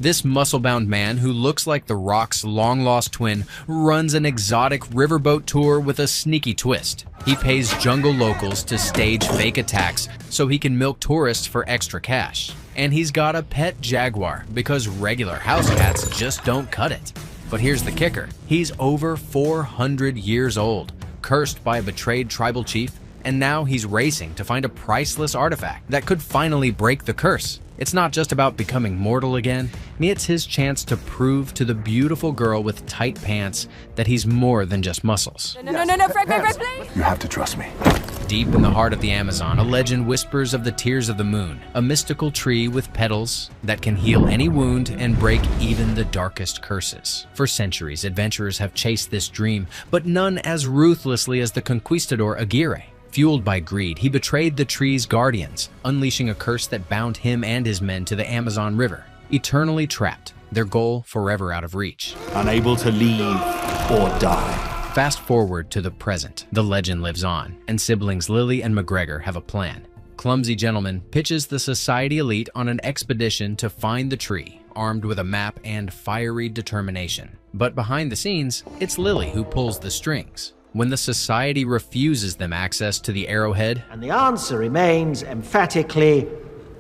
This muscle-bound man, who looks like The Rock's long-lost twin, runs an exotic riverboat tour with a sneaky twist. He pays jungle locals to stage fake attacks so he can milk tourists for extra cash. And he's got a pet jaguar because regular house cats just don't cut it. But here's the kicker. He's over 400 years old, cursed by a betrayed tribal chief, and now he's racing to find a priceless artifact that could finally break the curse. It's not just about becoming mortal again. It's his chance to prove to the beautiful girl with tight pants that he's more than just muscles. No, Frank, please! You have to trust me. Deep in the heart of the Amazon, a legend whispers of the Tears of the Moon, a mystical tree with petals that can heal any wound and break even the darkest curses. For centuries, adventurers have chased this dream, but none as ruthlessly as the conquistador Aguirre. Fueled by greed, he betrayed the tree's guardians, unleashing a curse that bound him and his men to the Amazon River, eternally trapped, their goal forever out of reach. Unable to leave or die. Fast forward to the present. The legend lives on, and siblings Lily and McGregor have a plan. Clumsy Gentleman pitches the society elite on an expedition to find the tree, armed with a map and fiery determination. But behind the scenes, it's Lily who pulls the strings. When the society refuses them access to the arrowhead, and the answer remains emphatically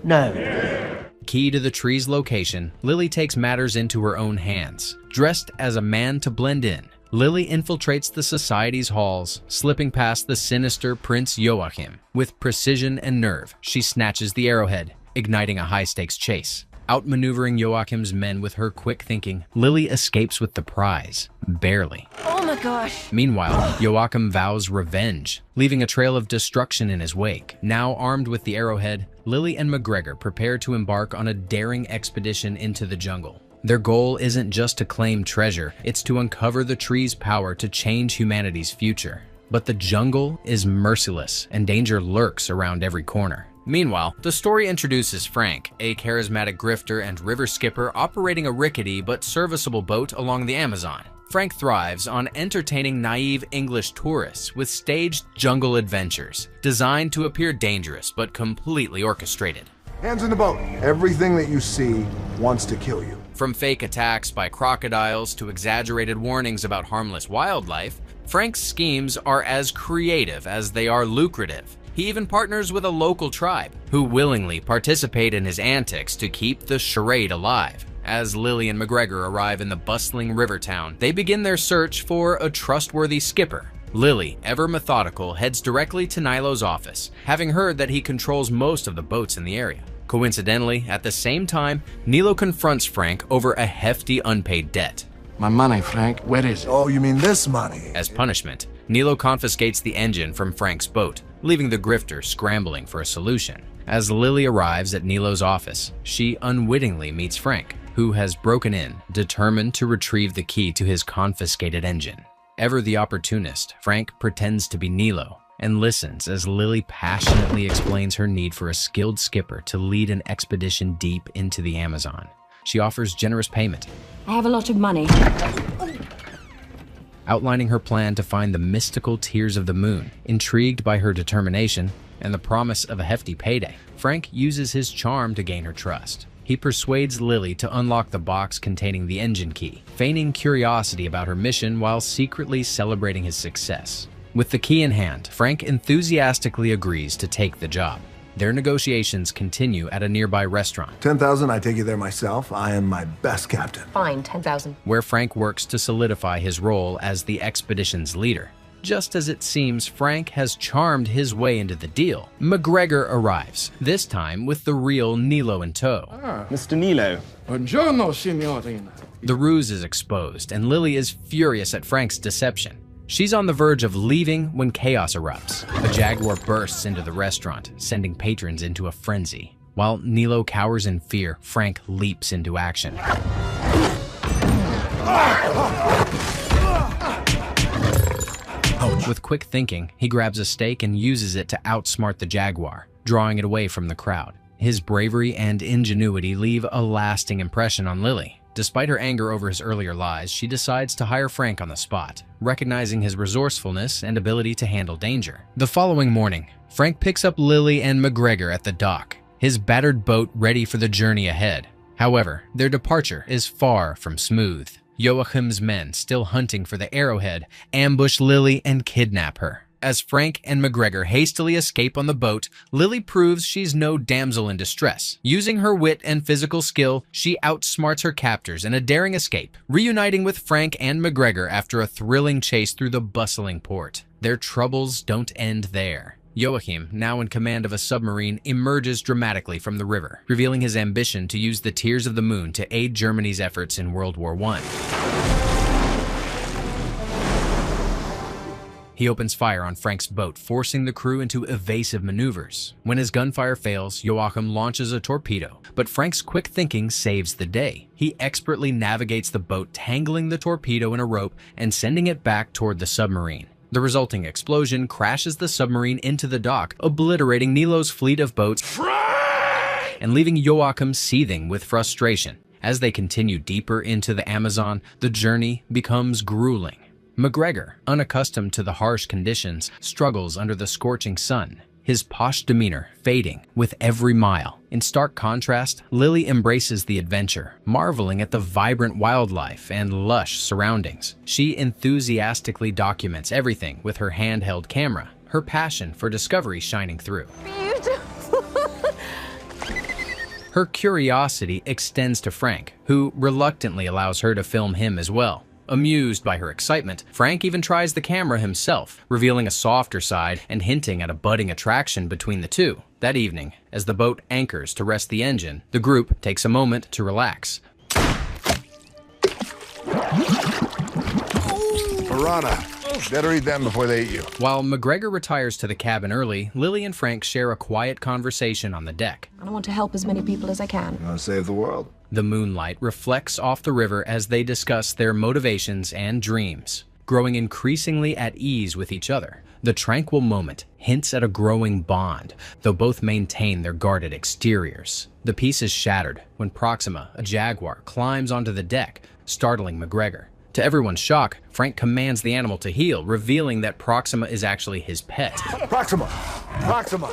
no. Key to the tree's location, Lily takes matters into her own hands. Dressed as a man to blend in, Lily infiltrates the society's halls, slipping past the sinister Prince Joachim. With precision and nerve, she snatches the arrowhead, igniting a high-stakes chase. Outmaneuvering Joachim's men with her quick thinking, Lily escapes with the prize, barely. Oh my gosh! Meanwhile, Joachim vows revenge, leaving a trail of destruction in his wake. Now armed with the arrowhead, Lily and McGregor prepare to embark on a daring expedition into the jungle. Their goal isn't just to claim treasure, it's to uncover the tree's power to change humanity's future. But the jungle is merciless, and danger lurks around every corner. Meanwhile, the story introduces Frank, a charismatic grifter and river skipper operating a rickety but serviceable boat along the Amazon. Frank thrives on entertaining naive English tourists with staged jungle adventures, designed to appear dangerous but completely orchestrated. Hands in the boat. Everything that you see wants to kill you. From fake attacks by crocodiles to exaggerated warnings about harmless wildlife, Frank's schemes are as creative as they are lucrative. He even partners with a local tribe, who willingly participate in his antics to keep the charade alive. As Lily and McGregor arrive in the bustling river town, they begin their search for a trustworthy skipper. Lily, ever methodical, heads directly to Nilo's office, having heard that he controls most of the boats in the area. Coincidentally, at the same time, Nilo confronts Frank over a hefty unpaid debt. My money, Frank, where is it? Oh, you mean this money? As punishment, Nilo confiscates the engine from Frank's boat, leaving the grifter scrambling for a solution. As Lily arrives at Nilo's office, she unwittingly meets Frank, who has broken in, determined to retrieve the key to his confiscated engine. Ever the opportunist, Frank pretends to be Nilo and listens as Lily passionately explains her need for a skilled skipper to lead an expedition deep into the Amazon. She offers generous payment, I have a lot of money. outlining her plan to find the mystical Tears of the Moon. Intrigued by her determination and the promise of a hefty payday, Frank uses his charm to gain her trust. He persuades Lily to unlock the box containing the engine key, feigning curiosity about her mission while secretly celebrating his success. With the key in hand, Frank enthusiastically agrees to take the job. Their negotiations continue at a nearby restaurant, 10,000, I take you there myself. I am my best captain. Fine, 10,000. where Frank works to solidify his role as the expedition's leader. Just as it seems Frank has charmed his way into the deal, McGregor arrives, this time with the real Nilo in tow. Mr. Nilo. Buongiorno, signorina. The ruse is exposed, and Lily is furious at Frank's deception. She's on the verge of leaving when chaos erupts. A jaguar bursts into the restaurant, sending patrons into a frenzy. While Nilo cowers in fear, Frank leaps into action. With quick thinking, he grabs a stake and uses it to outsmart the jaguar, drawing it away from the crowd. His bravery and ingenuity leave a lasting impression on Lily. Despite her anger over his earlier lies, she decides to hire Frank on the spot, recognizing his resourcefulness and ability to handle danger. The following morning, Frank picks up Lily and McGregor at the dock, his battered boat ready for the journey ahead. However, their departure is far from smooth. Joachim's men, still hunting for the arrowhead, ambush Lily and kidnap her. As Frank and McGregor hastily escape on the boat, Lily proves she's no damsel in distress. Using her wit and physical skill, she outsmarts her captors in a daring escape, reuniting with Frank and McGregor after a thrilling chase through the bustling port. Their troubles don't end there. Joachim, now in command of a submarine, emerges dramatically from the river, revealing his ambition to use the Tears of the Moon to aid Germany's efforts in World War I. He opens fire on Frank's boat, forcing the crew into evasive maneuvers. When his gunfire fails, Joachim launches a torpedo, but Frank's quick thinking saves the day. He expertly navigates the boat, tangling the torpedo in a rope and sending it back toward the submarine. The resulting explosion crashes the submarine into the dock, obliterating Nilo's fleet of boats and leaving Joachim seething with frustration. As they continue deeper into the Amazon, the journey becomes grueling. McGregor, unaccustomed to the harsh conditions, struggles under the scorching sun, his posh demeanor fading with every mile. In stark contrast, Lily embraces the adventure, marveling at the vibrant wildlife and lush surroundings. She enthusiastically documents everything with her handheld camera, her passion for discovery shining through. Her curiosity extends to Frank, who reluctantly allows her to film him as well. Amused by her excitement, Frank even tries the camera himself, revealing a softer side and hinting at a budding attraction between the two. That evening, as the boat anchors to rest the engine, the group takes a moment to relax. Piranha. Better eat them before they eat you. While McGregor retires to the cabin early, Lily and Frank share a quiet conversation on the deck. I want to help as many people as I can. You want to save the world? The moonlight reflects off the river as they discuss their motivations and dreams, growing increasingly at ease with each other. The tranquil moment hints at a growing bond, though both maintain their guarded exteriors. The peace is shattered when Proxima, a jaguar, climbs onto the deck, startling McGregor. To everyone's shock, Frank commands the animal to heel, revealing that Proxima is actually his pet. Proxima! Proxima!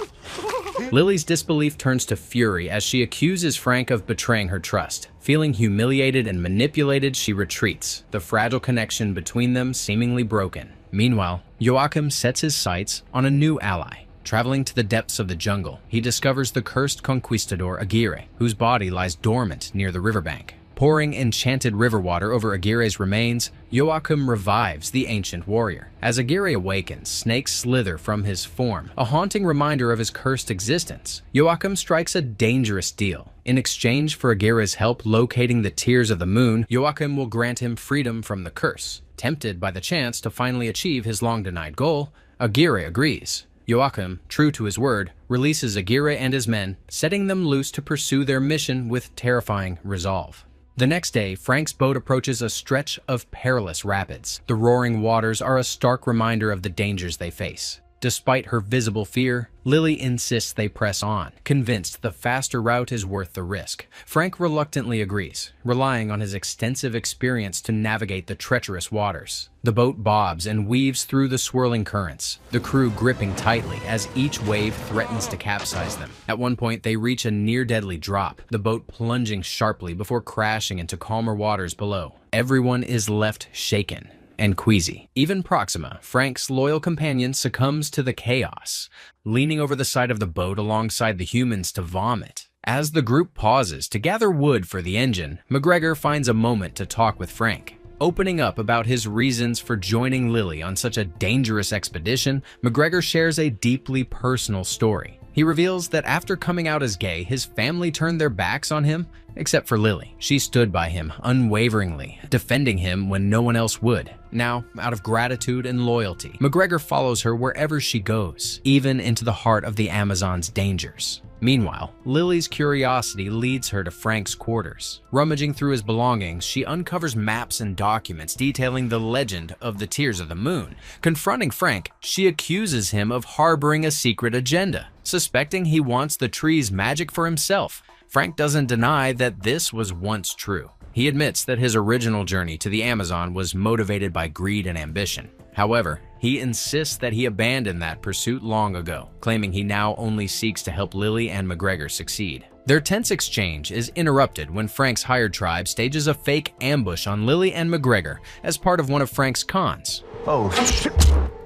Lily's disbelief turns to fury as she accuses Frank of betraying her trust. Feeling humiliated and manipulated, she retreats, the fragile connection between them seemingly broken. Meanwhile, Joachim sets his sights on a new ally. Traveling to the depths of the jungle, he discovers the cursed conquistador Aguirre, whose body lies dormant near the riverbank. Pouring enchanted river water over Aguirre's remains, Joachim revives the ancient warrior. As Aguirre awakens, snakes slither from his form, a haunting reminder of his cursed existence. Joachim strikes a dangerous deal. In exchange for Aguirre's help locating the Tears of the Moon, Joachim will grant him freedom from the curse. Tempted by the chance to finally achieve his long-denied goal, Aguirre agrees. Joachim, true to his word, releases Aguirre and his men, setting them loose to pursue their mission with terrifying resolve. The next day, Frank's boat approaches a stretch of perilous rapids. The roaring waters are a stark reminder of the dangers they face. Despite her visible fear, Lily insists they press on, convinced the faster route is worth the risk. Frank reluctantly agrees, relying on his extensive experience to navigate the treacherous waters. The boat bobs and weaves through the swirling currents, the crew gripping tightly as each wave threatens to capsize them. At one point, they reach a near-deadly drop, the boat plunging sharply before crashing into calmer waters below. Everyone is left shaken and queasy. Even Proxima, Frank's loyal companion, succumbs to the chaos, leaning over the side of the boat alongside the humans to vomit. As the group pauses to gather wood for the engine, McGregor finds a moment to talk with Frank. Opening up about his reasons for joining Lily on such a dangerous expedition, McGregor shares a deeply personal story. He reveals that after coming out as gay, his family turned their backs on him, except for Lily. She stood by him unwaveringly, defending him when no one else would. Now, out of gratitude and loyalty, McGregor follows her wherever she goes, even into the heart of the Amazon's dangers. Meanwhile, Lily's curiosity leads her to Frank's quarters. Rummaging through his belongings, she uncovers maps and documents detailing the legend of the Tears of the Moon. Confronting Frank, she accuses him of harboring a secret agenda, suspecting he wants the tree's magic for himself. Frank doesn't deny that this was once true. He admits that his original journey to the Amazon was motivated by greed and ambition. However, he insists that he abandoned that pursuit long ago, claiming he now only seeks to help Lily and McGregor succeed. Their tense exchange is interrupted when Frank's hired tribe stages a fake ambush on Lily and McGregor as part of one of Frank's cons. Oh, shit.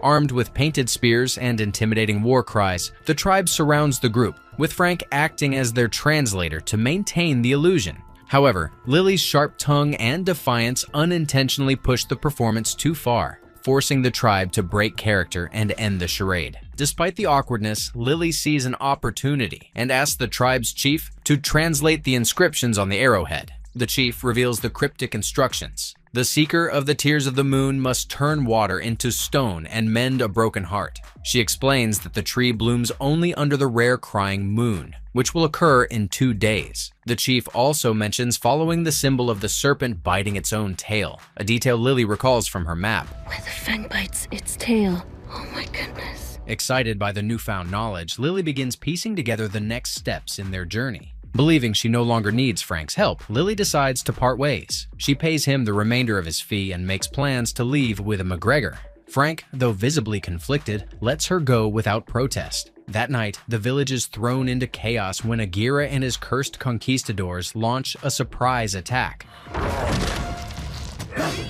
Armed with painted spears and intimidating war cries, the tribe surrounds the group, with Frank acting as their translator to maintain the illusion. However, Lily's sharp tongue and defiance unintentionally push the performance too far, forcing the tribe to break character and end the charade. Despite the awkwardness, Lily sees an opportunity and asks the tribe's chief to translate the inscriptions on the arrowhead. The chief reveals the cryptic instructions. The seeker of the tears of the moon must turn water into stone and mend a broken heart. She explains that the tree blooms only under the rare crying moon, which will occur in 2 days. The chief also mentions following the symbol of the serpent biting its own tail, a detail Lily recalls from her map. Where the fang bites its tail. Oh my goodness. Excited by the newfound knowledge, Lily begins piecing together the next steps in their journey. Believing she no longer needs Frank's help, Lily decides to part ways. She pays him the remainder of his fee and makes plans to leave with McGregor. Frank, though visibly conflicted, lets her go without protest. That night, the village is thrown into chaos when Aguirre and his cursed conquistadors launch a surprise attack.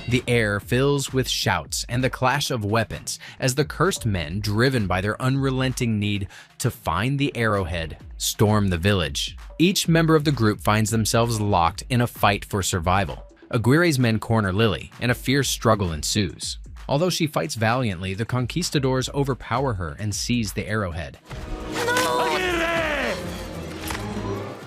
The air fills with shouts and the clash of weapons as the cursed men, driven by their unrelenting need to find the arrowhead, storm the village. Each member of the group finds themselves locked in a fight for survival. Aguirre's men corner Lily, and a fierce struggle ensues. Although she fights valiantly, the conquistadors overpower her and seize the arrowhead.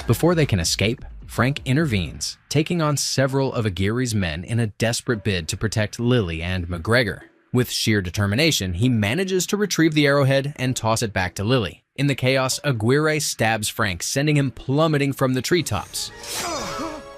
Before they can escape, Frank intervenes, taking on several of Aguirre's men in a desperate bid to protect Lily and McGregor. With sheer determination, he manages to retrieve the arrowhead and toss it back to Lily. In the chaos, Aguirre stabs Frank, sending him plummeting from the treetops.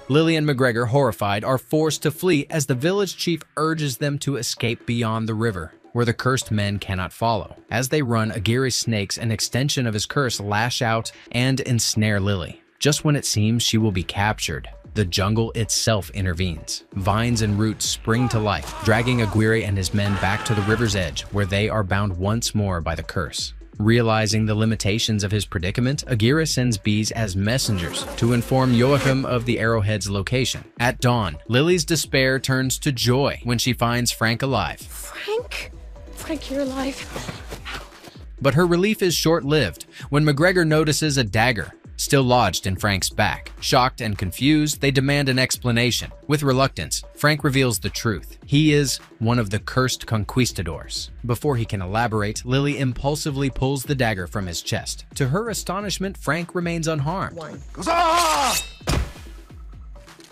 Lily and McGregor, horrified, are forced to flee as the village chief urges them to escape beyond the river, where the cursed men cannot follow. As they run, Aguirre's snakes, an extension of his curse, lash out and ensnare Lily. Just when it seems she will be captured, the jungle itself intervenes. Vines and roots spring to life, dragging Aguirre and his men back to the river's edge, where they are bound once more by the curse. Realizing the limitations of his predicament, Aguirre sends bees as messengers to inform Houghton of the arrowhead's location. At dawn, Lily's despair turns to joy when she finds Frank alive. Frank? Frank, you're alive. But her relief is short-lived when McGregor notices a dagger still lodged in Frank's back. Shocked and confused, they demand an explanation. With reluctance, Frank reveals the truth. He is one of the cursed conquistadors. Before he can elaborate, Lily impulsively pulls the dagger from his chest. To her astonishment, Frank remains unharmed.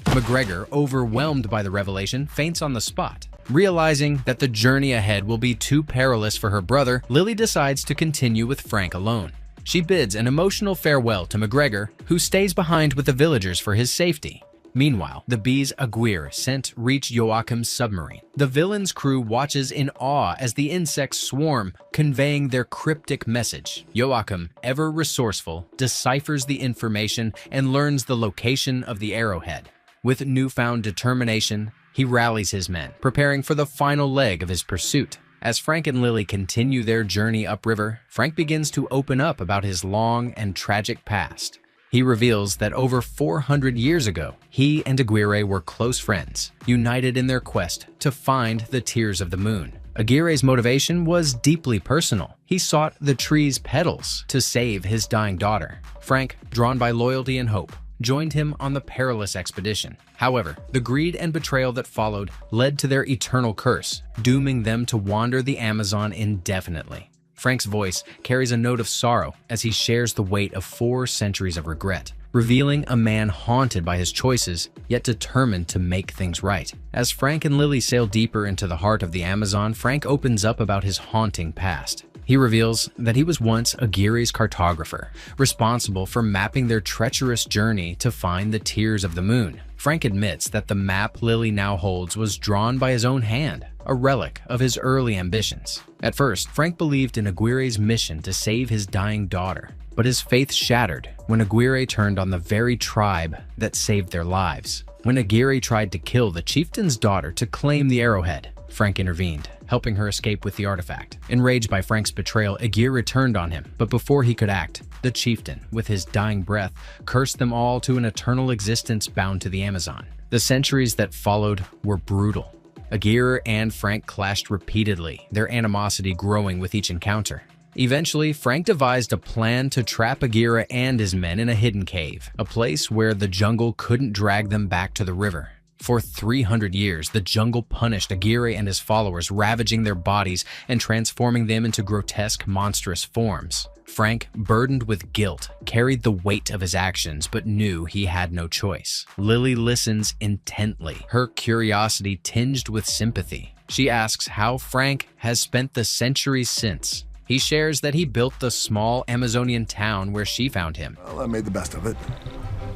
McGregor, overwhelmed by the revelation, faints on the spot. Realizing that the journey ahead will be too perilous for her brother, Lily decides to continue with Frank alone. She bids an emotional farewell to McGregor, who stays behind with the villagers for his safety. Meanwhile, the bees Aguirre sent reach Houghton's submarine. The villain's crew watches in awe as the insects swarm, conveying their cryptic message. Houghton, ever resourceful, deciphers the information and learns the location of the arrowhead. With newfound determination, he rallies his men, preparing for the final leg of his pursuit. As Frank and Lily continue their journey upriver, Frank begins to open up about his long and tragic past. He reveals that over 400 years ago, he and Aguirre were close friends, united in their quest to find the tears of the moon. Aguirre's motivation was deeply personal. He sought the tree's petals to save his dying daughter. Frank, drawn by loyalty and hope, joined him on the perilous expedition. However, the greed and betrayal that followed led to their eternal curse, dooming them to wander the Amazon indefinitely. Frank's voice carries a note of sorrow as he shares the weight of 4 centuries of regret, revealing a man haunted by his choices, yet determined to make things right. As Frank and Lily sail deeper into the heart of the Amazon, Frank opens up about his haunting past. He reveals that he was once Aguirre's cartographer, responsible for mapping their treacherous journey to find the tears of the moon. Frank admits that the map Lily now holds was drawn by his own hand, a relic of his early ambitions. At first, Frank believed in Aguirre's mission to save his dying daughter, but his faith shattered when Aguirre turned on the very tribe that saved their lives. When Aguirre tried to kill the chieftain's daughter to claim the arrowhead, Frank intervened, helping her escape with the artifact. Enraged by Frank's betrayal, Aegir turned on him, but before he could act, the chieftain, with his dying breath, cursed them all to an eternal existence bound to the Amazon. The centuries that followed were brutal. Aegir and Frank clashed repeatedly, their animosity growing with each encounter. Eventually, Frank devised a plan to trap Aegir and his men in a hidden cave, a place where the jungle couldn't drag them back to the river. For 300 years, the jungle punished Aegir and his followers, ravaging their bodies and transforming them into grotesque, monstrous forms. Frank, burdened with guilt, carried the weight of his actions but knew he had no choice. Lily listens intently, her curiosity tinged with sympathy. She asks how Frank has spent the centuries since. He shares that he built the small Amazonian town where she found him. Well, I made the best of it.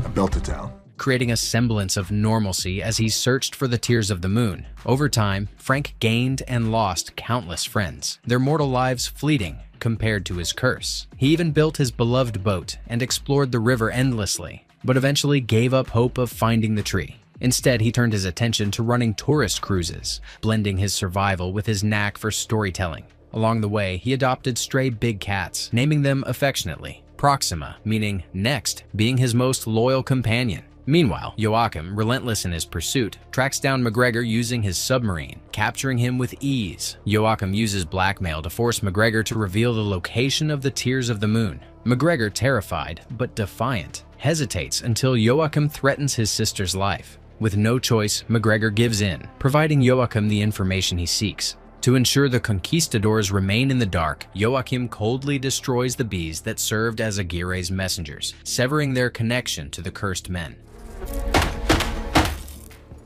I built a town. Creating a semblance of normalcy as he searched for the tears of the moon. Over time, Frank gained and lost countless friends, their mortal lives fleeting compared to his curse. He even built his beloved boat and explored the river endlessly, but eventually gave up hope of finding the tree. Instead, he turned his attention to running tourist cruises, blending his survival with his knack for storytelling. Along the way, he adopted stray big cats, naming them affectionately. Proxima, meaning next, being his most loyal companion. Meanwhile, Joachim, relentless in his pursuit, tracks down McGregor using his submarine, capturing him with ease. Joachim uses blackmail to force McGregor to reveal the location of the Tears of the Moon. McGregor, terrified but defiant, hesitates until Joachim threatens his sister's life. With no choice, McGregor gives in, providing Joachim the information he seeks. To ensure the conquistadors remain in the dark, Joachim coldly destroys the bees that served as Aguirre's messengers, severing their connection to the cursed men.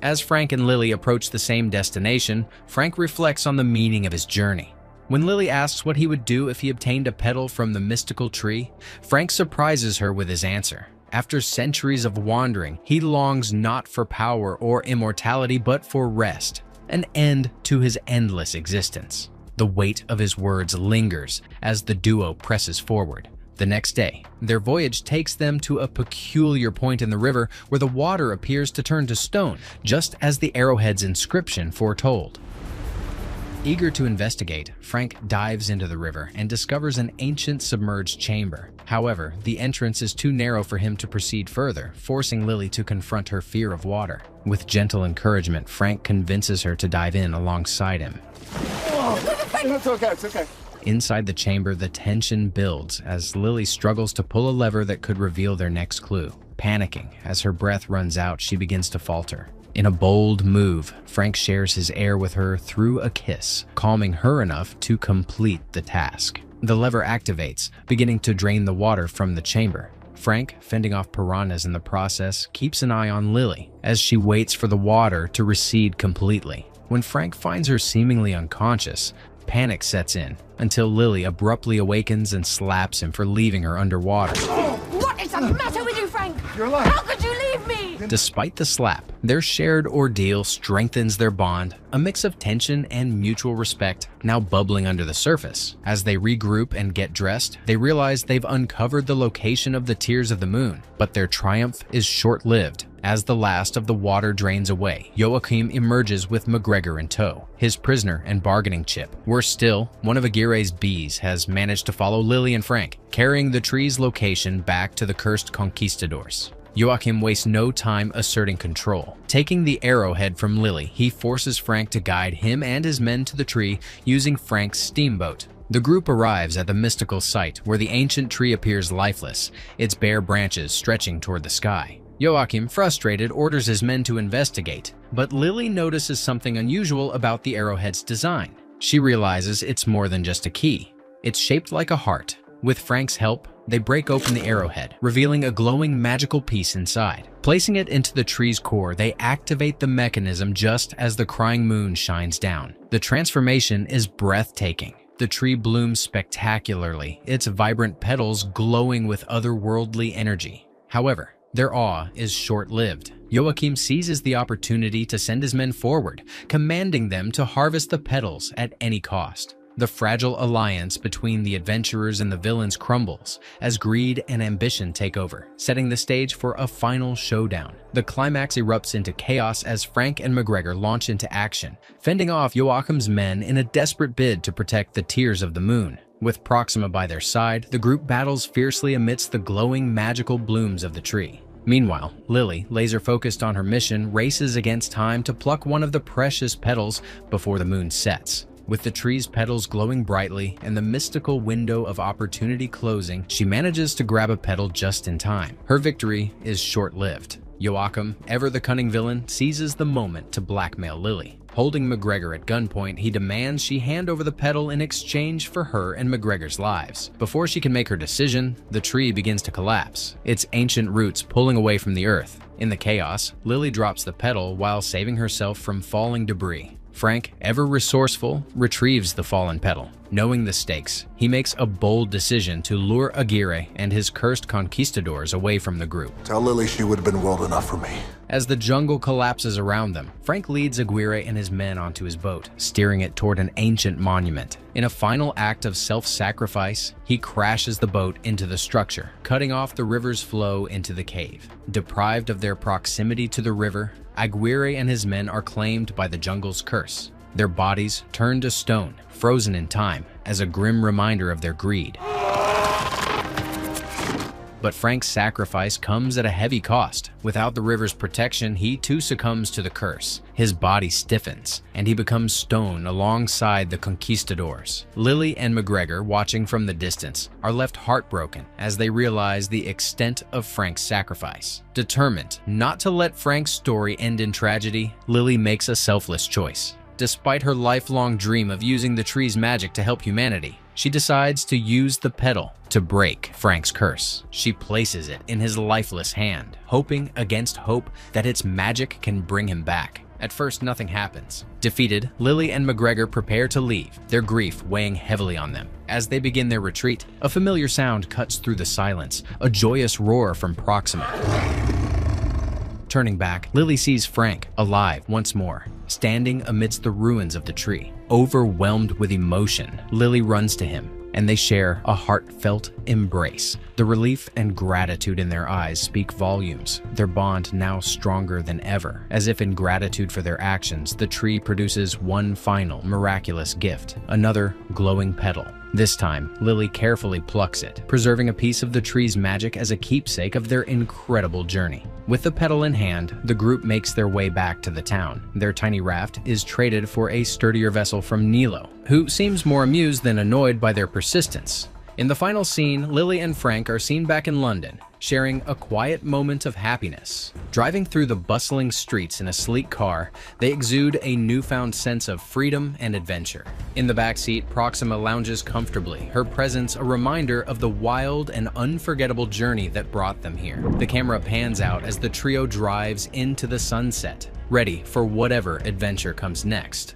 As Frank and Lily approach the same destination, Frank reflects on the meaning of his journey. When Lily asks what he would do if he obtained a petal from the mystical tree, Frank surprises her with his answer. After centuries of wandering, he longs not for power or immortality but for rest, an end to his endless existence. The weight of his words lingers as the duo presses forward. The next day, their voyage takes them to a peculiar point in the river where the water appears to turn to stone, just as the arrowhead's inscription foretold. Eager to investigate, Frank dives into the river and discovers an ancient submerged chamber. However, the entrance is too narrow for him to proceed further, forcing Lily to confront her fear of water. With gentle encouragement, Frank convinces her to dive in alongside him. It's okay, it's okay. Inside the chamber, the tension builds as Lily struggles to pull a lever that could reveal their next clue. Panicking, as her breath runs out, she begins to falter. In a bold move, Frank shares his air with her through a kiss, calming her enough to complete the task. The lever activates, beginning to drain the water from the chamber. Frank, fending off piranhas in the process, keeps an eye on Lily as she waits for the water to recede completely. When Frank finds her seemingly unconscious, panic sets in until Lily abruptly awakens and slaps him for leaving her underwater. What is the matter with you, Frank? You're alive. How could you leave me? Despite the slap, their shared ordeal strengthens their bond, a mix of tension and mutual respect now bubbling under the surface. As they regroup and get dressed, they realize they've uncovered the location of the Tears of the Moon, but their triumph is short-lived. As the last of the water drains away, Joachim emerges with McGregor in tow, his prisoner and bargaining chip. Worse still, one of Aguirre's bees has managed to follow Lily and Frank, carrying the tree's location back to the cursed conquistadors. Joachim wastes no time asserting control. Taking the arrowhead from Lily, he forces Frank to guide him and his men to the tree using Frank's steamboat. The group arrives at the mystical site where the ancient tree appears lifeless, its bare branches stretching toward the sky. Joachim, frustrated, orders his men to investigate, but Lily notices something unusual about the arrowhead's design. She realizes it's more than just a key. It's shaped like a heart. With Frank's help, they break open the arrowhead, revealing a glowing magical piece inside. Placing it into the tree's core, they activate the mechanism just as the crying moon shines down. The transformation is breathtaking. The tree blooms spectacularly, its vibrant petals glowing with otherworldly energy. However, their awe is short-lived. Joachim seizes the opportunity to send his men forward, commanding them to harvest the petals at any cost. The fragile alliance between the adventurers and the villains crumbles as greed and ambition take over, setting the stage for a final showdown. The climax erupts into chaos as Frank and McGregor launch into action, fending off Joachim's men in a desperate bid to protect the Tears of the Moon. With Proxima by their side, the group battles fiercely amidst the glowing magical blooms of the tree. Meanwhile, Lily, laser-focused on her mission, races against time to pluck one of the precious petals before the moon sets. With the tree's petals glowing brightly and the mystical window of opportunity closing, she manages to grab a petal just in time. Her victory is short-lived. Joachim, ever the cunning villain, seizes the moment to blackmail Lily. Holding McGregor at gunpoint, he demands she hand over the petal in exchange for her and McGregor's lives. Before she can make her decision, the tree begins to collapse, its ancient roots pulling away from the earth. In the chaos, Lily drops the petal while saving herself from falling debris. Frank, ever resourceful, retrieves the fallen petal. Knowing the stakes, he makes a bold decision to lure Aguirre and his cursed conquistadors away from the group. Tell Lily she would have been world enough for me. As the jungle collapses around them, Frank leads Aguirre and his men onto his boat, steering it toward an ancient monument. In a final act of self-sacrifice, he crashes the boat into the structure, cutting off the river's flow into the cave. Deprived of their proximity to the river, Aguirre and his men are claimed by the jungle's curse. Their bodies turn to stone, frozen in time, as a grim reminder of their greed. But Frank's sacrifice comes at a heavy cost. Without the river's protection, he too succumbs to the curse. His body stiffens, and he becomes stone alongside the conquistadors. Lily and McGregor, watching from the distance, are left heartbroken as they realize the extent of Frank's sacrifice. Determined not to let Frank's story end in tragedy, Lily makes a selfless choice. Despite her lifelong dream of using the tree's magic to help humanity, she decides to use the petal to break Frank's curse. She places it in his lifeless hand, hoping against hope that its magic can bring him back. At first, nothing happens. Defeated, Lily and McGregor prepare to leave, their grief weighing heavily on them. As they begin their retreat, a familiar sound cuts through the silence, a joyous roar from Proxima. Turning back, Lily sees Frank, alive once more, standing amidst the ruins of the tree. Overwhelmed with emotion, Lily runs to him, and they share a heartfelt embrace. The relief and gratitude in their eyes speak volumes, their bond now stronger than ever. As if in gratitude for their actions, the tree produces one final miraculous gift, another glowing petal. This time, Lily carefully plucks it, preserving a piece of the tree's magic as a keepsake of their incredible journey. With the petal in hand, the group makes their way back to the town. Their tiny raft is traded for a sturdier vessel from Nilo, who seems more amused than annoyed by their persistence. In the final scene, Lily and Frank are seen back in London, sharing a quiet moment of happiness. Driving through the bustling streets in a sleek car, they exude a newfound sense of freedom and adventure. In the backseat, Proxima lounges comfortably, her presence a reminder of the wild and unforgettable journey that brought them here. The camera pans out as the trio drives into the sunset, ready for whatever adventure comes next.